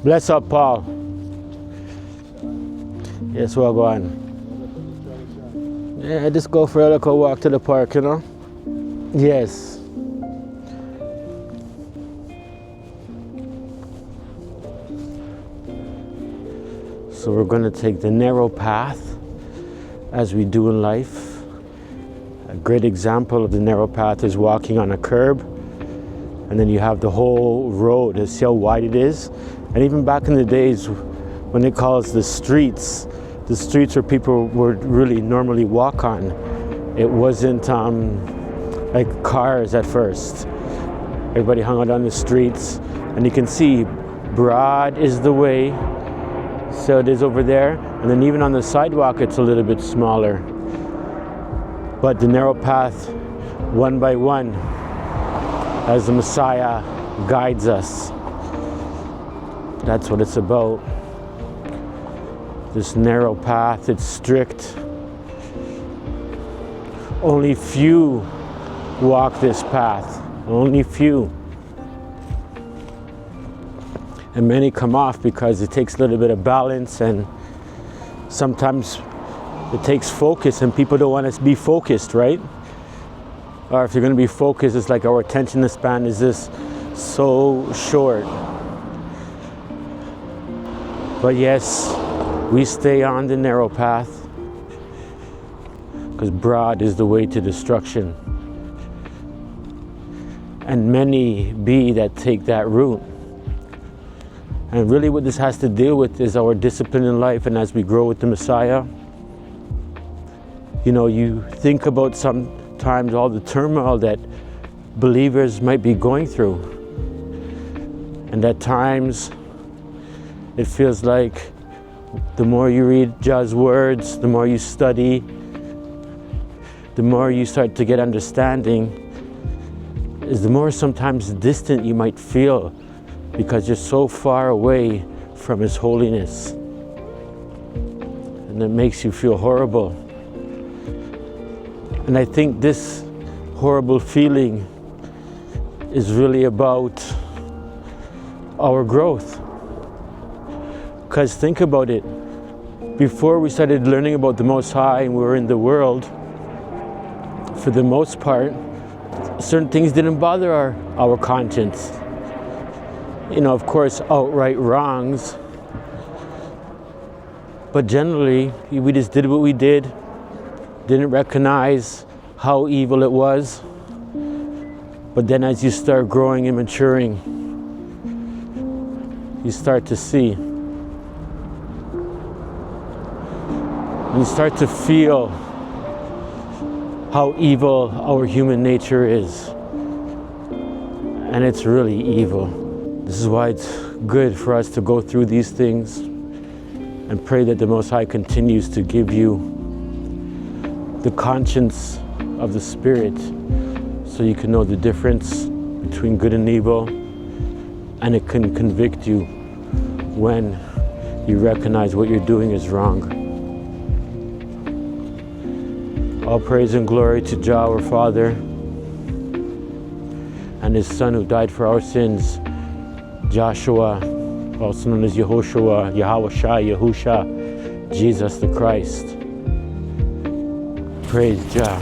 Bless up, Paul. Yes, we'll go on. Yeah, just go for a little walk to the park, you know? Yes. So we're going to take the narrow path as we do in life. A great example of the narrow path is walking on a curb, and then you have the whole road. You see how wide it is? And even back in the days when they call us the streets where people would really normally walk on. It wasn't like cars at first. Everybody hung out on the streets, and you can see broad is the way. So it is over there, and then even on the sidewalk it's a little bit smaller. But the narrow path, one by one, as the Messiah guides us. That's what it's about. This narrow path, it's strict. Only few walk this path, only few. And many come off because it takes a little bit of balance, and sometimes it takes focus, and people don't want to be focused, right? Or if you're going to be focused, it's like our attention span is just so short. But yes, we stay on the narrow path because broad is the way to destruction. And many be that take that route. And really what this has to deal with is our discipline in life, and as we grow with the Messiah, you know, you think about sometimes all the turmoil that believers might be going through. And at times, it feels like the more you read Jah's words, the more you study, the more you start to get understanding, is the more sometimes distant you might feel, because you're so far away from His holiness. And it makes you feel horrible. And I think this horrible feeling is really about our growth. Because think about it, before we started learning about the Most High and we were in the world, for the most part, certain things didn't bother our conscience. You know, of course, outright wrongs. But generally, we just did what we did, didn't recognize how evil it was. But then as you start growing and maturing, you start to see. You start to feel how evil our human nature is. And it's really evil. This is why it's good for us to go through these things and pray that the Most High continues to give you the conscience of the Spirit so you can know the difference between good and evil, and it can convict you when you recognize what you're doing is wrong. All praise and glory to Jah, our Father, and His Son who died for our sins, Joshua, also known as Jahoshua, Yahusha, Jesus the Christ. Praise Jah.